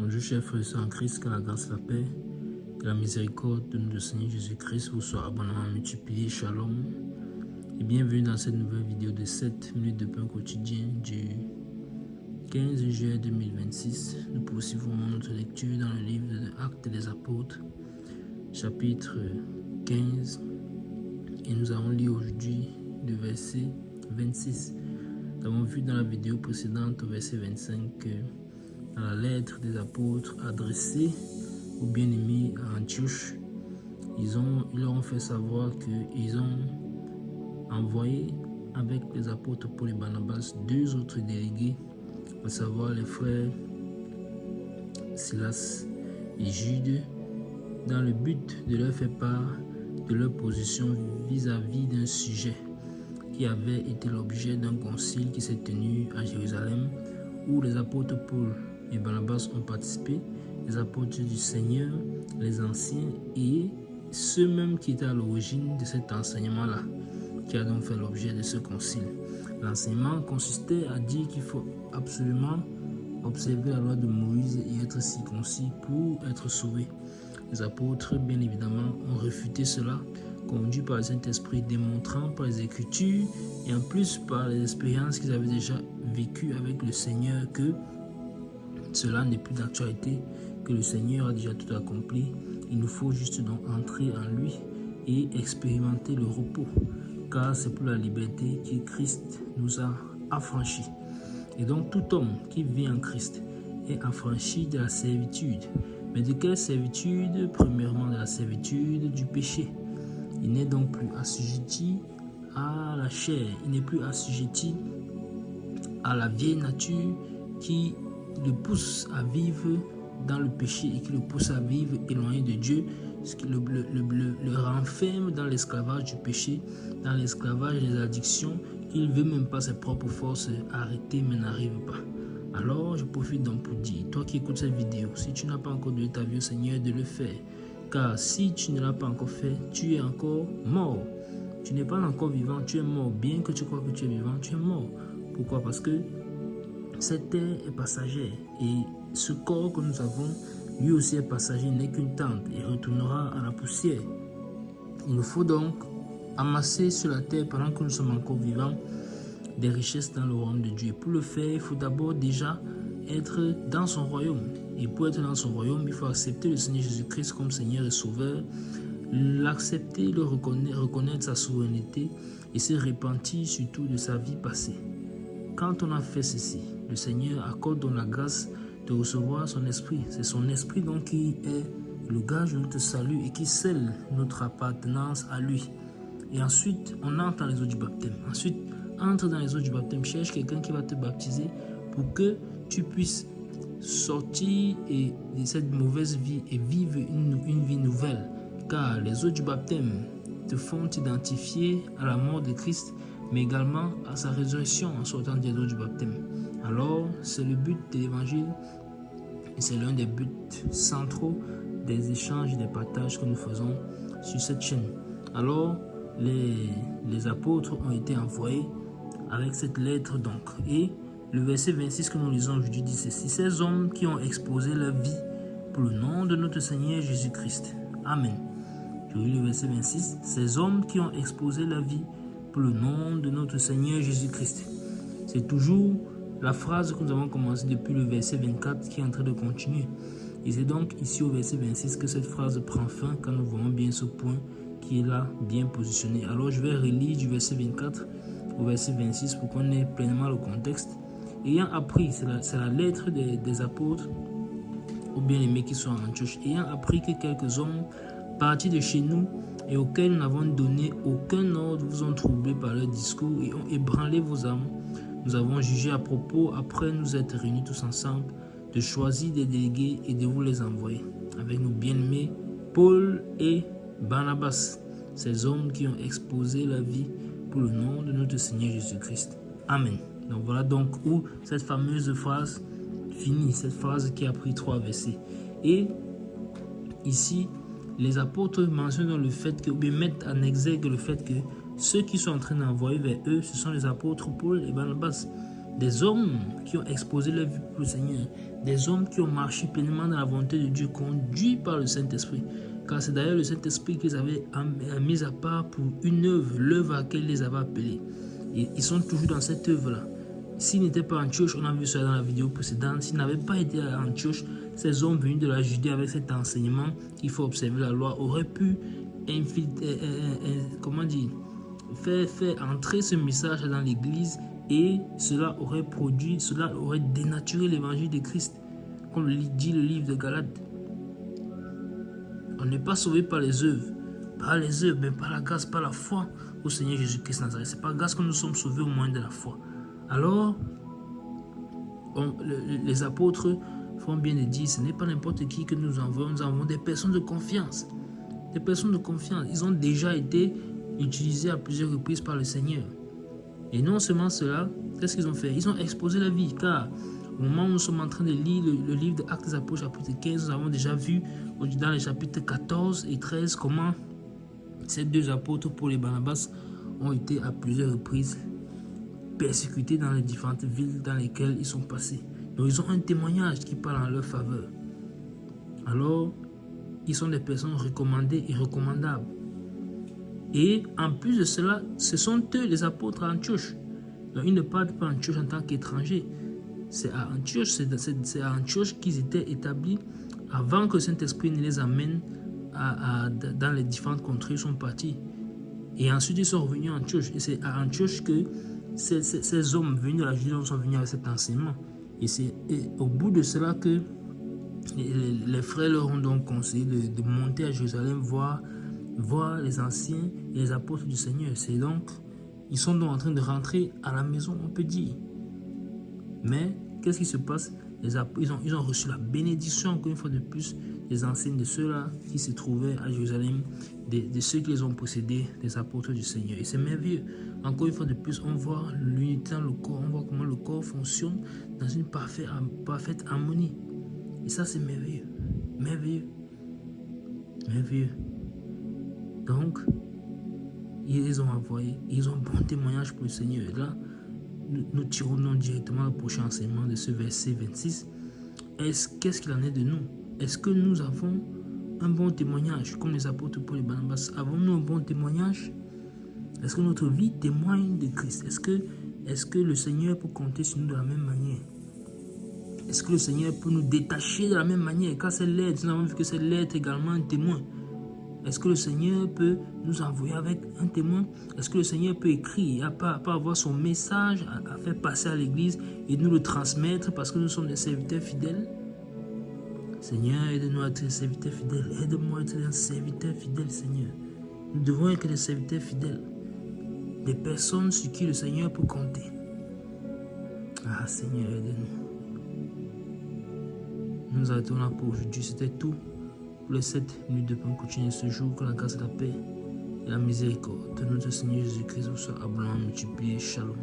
Bonjour chers frères et sœurs en Christ, que la grâce, la paix, que la miséricorde de notre Seigneur Jésus-Christ vous soit abondamment multipliée. Shalom et bienvenue dans cette nouvelle vidéo de 7 minutes de pain quotidien du 15 juillet 2026. Nous poursuivons notre lecture dans le livre de Actes des Apôtres, chapitre 15, et nous allons lire aujourd'hui le verset 26. Nous avons vu dans la vidéo précédente au verset 25 que dans la lettre des apôtres adressée aux bien-aimés à Antioche, ils leur ont fait savoir qu'ils ont envoyé avec les apôtres Paul et Barnabas deux autres délégués, à savoir les frères Silas et Jude, dans le but de leur faire part de leur position vis-à-vis d'un sujet qui avait été l'objet d'un concile qui s'est tenu à Jérusalem, où les apôtres Paul et Barnabas ont participé, les apôtres du Seigneur, les anciens et ceux mêmes qui étaient à l'origine de cet enseignement-là, qui a donc fait l'objet de ce concile. L'enseignement consistait à dire qu'il faut absolument observer la loi de Moïse et être circoncis pour être sauvé. Les apôtres, bien évidemment, ont refuté cela, conduits par le Saint-Esprit, démontrant par les Écritures et en plus par les expériences qu'ils avaient déjà vécues avec le Seigneur que cela n'est plus d'actualité, que le Seigneur a déjà tout accompli. Il nous faut juste donc entrer en lui et expérimenter le repos, car c'est pour la liberté que Christ nous a affranchis. Et donc tout homme qui vit en Christ est affranchi de la servitude. Mais de quelle servitude? Premièrement, de la servitude du péché. Il n'est donc plus assujetti à la chair, il n'est plus assujetti à la vieille nature qui le pousse à vivre dans le péché et qui le pousse à vivre éloigné de Dieu, ce qui le renferme dans l'esclavage du péché, dans l'esclavage des addictions, qu'il ne veut même pas ses propres forces arrêter mais n'arrive pas. Alors je profite donc pour dire, toi qui écoutes cette vidéo, si tu n'as pas encore donné ta vie au Seigneur, de le faire, car si tu ne l'as pas encore fait, tu es encore mort. Tu n'es pas encore vivant, tu es mort. Bien que tu crois que tu es vivant, tu es mort. Pourquoi? Parce que cette terre est passagère et ce corps que nous avons, lui aussi est passager, n'est qu'une tente et retournera à la poussière. Il nous faut donc amasser sur la terre pendant que nous sommes encore vivants des richesses dans le royaume de Dieu. Pour le faire, il faut d'abord déjà être dans son royaume. Et pour être dans son royaume, il faut accepter le Seigneur Jésus-Christ comme Seigneur et Sauveur, l'accepter, le reconnaître sa souveraineté et se repentir surtout de sa vie passée. Quand on a fait ceci, le Seigneur accorde donc la grâce de recevoir son esprit. C'est son esprit donc qui est le gage de notre salut et qui scelle notre appartenance à lui. Et ensuite, on entre dans les eaux du baptême. Ensuite, entre dans les eaux du baptême, cherche quelqu'un qui va te baptiser pour que tu puisses sortir de cette mauvaise vie et vivre une vie nouvelle. Car les eaux du baptême te font t'identifier à la mort de Christ, mais également à sa résurrection en sortant des eaux du baptême. Alors, c'est le but de l'évangile et c'est l'un des buts centraux des échanges et des partages que nous faisons sur cette chaîne. Alors, les apôtres ont été envoyés avec cette lettre donc. Et le verset 26 que nous lisons aujourd'hui dit ceci: ces hommes qui ont exposé leur vie pour le nom de notre Seigneur Jésus-Christ. Amen. Je lis le verset 26. Ces hommes qui ont exposé leur vie pour le nom de notre Seigneur Jésus-Christ. C'est toujours la phrase que nous avons commencé depuis le verset 24 qui est en train de continuer. Et c'est donc ici au verset 26 que cette phrase prend fin quand nous voyons bien ce point qui est là, bien positionné. Alors je vais relire du verset 24 au verset 26 pour qu'on ait pleinement le contexte. Ayant appris, c'est la lettre des apôtres aux bien-aimés qui sont à Antioche, ayant appris que quelques hommes partis de chez nous et auxquels nous n'avons donné aucun ordre vous ont troublé par leur discours et ont ébranlé vos âmes, nous avons jugé à propos, après nous être réunis tous ensemble, de choisir des délégués et de vous les envoyer avec nos bien-aimés Paul et Barnabas, ces hommes qui ont exposé la vie pour le nom de notre Seigneur Jésus-Christ. Amen. Donc voilà donc où cette fameuse phrase finit, cette phrase qui a pris 3 versets. Et ici, les apôtres mentionnent le fait que, ou bien mettent en exergue le fait que ceux qui sont en train d'envoyer vers eux, ce sont les apôtres Paul et Barnabas. des hommes qui ont exposé leur vie pour le Seigneur, des hommes qui ont marché pleinement dans la volonté de Dieu, conduits par le Saint-Esprit. Car c'est d'ailleurs le Saint-Esprit qu'ils avaient mis à part pour une œuvre, l'œuvre à laquelle ils les avaient appelés. Et ils sont toujours dans cette œuvre-là. S'ils n'étaient pas à Antioche, on a vu ça dans la vidéo précédente, s'ils n'avaient pas été à Antioche, ces hommes venus de la Judée avec cet enseignement qu'il faut observer la loi auraient pu faire entrer ce message dans l'église, et cela aurait dénaturé l'évangile de Christ, comme dit le livre de Galates. On n'est pas sauvé par les œuvres, mais par la grâce, par la foi au Seigneur Jésus-Christ Nazareth. C'est par grâce que nous sommes sauvés au moyen de la foi. Alors, les apôtres font bien de dire, ce n'est pas n'importe qui que nous envoyons des personnes de confiance. Des personnes de confiance. Ils ont déjà été utilisés à plusieurs reprises par le Seigneur. Et non seulement cela, qu'est-ce qu'ils ont fait? Ils ont exposé la vie, car au moment où nous sommes en train de lire le livre des Actes des Apôtres, chapitre 15, nous avons déjà vu dans les chapitres 14 et 13 comment ces deux apôtres, Paul et Barnabas, ont été à plusieurs reprises persécutés dans les différentes villes dans lesquelles ils sont passés. Donc ils ont un témoignage qui parle en leur faveur. Alors, ils sont des personnes recommandées et recommandables. Et en plus de cela, ce sont eux les apôtres à Antioche. Donc ils ne partent pas à Antioche en tant qu'étrangers. C'est à Antioche qu'ils étaient établis avant que le Saint-Esprit ne les amène dans les différentes contrées où ils sont partis. Et ensuite ils sont revenus à Antioche. Et c'est à Antioche que ces hommes venus de la Judée sont venus avec cet enseignement. Et c'est au bout de cela que les frères leur ont donc conseillé de monter à Jérusalem voir les anciens et les apôtres du Seigneur. Ils sont donc en train de rentrer à la maison, on peut dire. Mais qu'est-ce qui se passe? Ils ont reçu la bénédiction, encore une fois de plus, des anciens, de ceux-là qui se trouvaient à Jérusalem, de ceux qui les ont possédés, des apôtres du Seigneur. Et c'est merveilleux. Encore une fois de plus, on voit l'unité dans le corps, on voit comment le corps fonctionne dans une parfaite harmonie. Et ça, c'est merveilleux. Merveilleux. Merveilleux. Donc, ils ont envoyé, ils ont un bon témoignage pour le Seigneur. Et là, nous tirons directement le prochain enseignement de ce verset 26. Qu'est-ce qu'il en est de nous? Est-ce que nous avons un bon témoignage, comme les apôtres Paul et Barnabas? Avons-nous un bon témoignage? Est-ce que notre vie témoigne de Christ? Est-ce que le Seigneur peut compter sur nous de la même manière? Est-ce que le Seigneur peut nous détacher de la même manière? Car c'est l'être, nous avons vu que c'est l'être également un témoin. Est-ce que le Seigneur peut nous envoyer avec un témoin? Est-ce que le Seigneur peut écrire, pas avoir son message à faire passer à l'église et nous le transmettre parce que nous sommes des serviteurs fidèles? Seigneur, aide-nous à être des serviteurs fidèles. Aide-moi à être un serviteur fidèle, Seigneur. Nous devons être des serviteurs fidèles. Des personnes sur qui le Seigneur peut compter. Ah, Seigneur, aide-nous. Nous arrêtons là pour aujourd'hui. C'était tout pour les 7 minutes de pain quotidien ce jour. Que la grâce et la paix et la miséricorde de notre Seigneur Jésus-Christ vous soient abondamment multipliées. Shalom.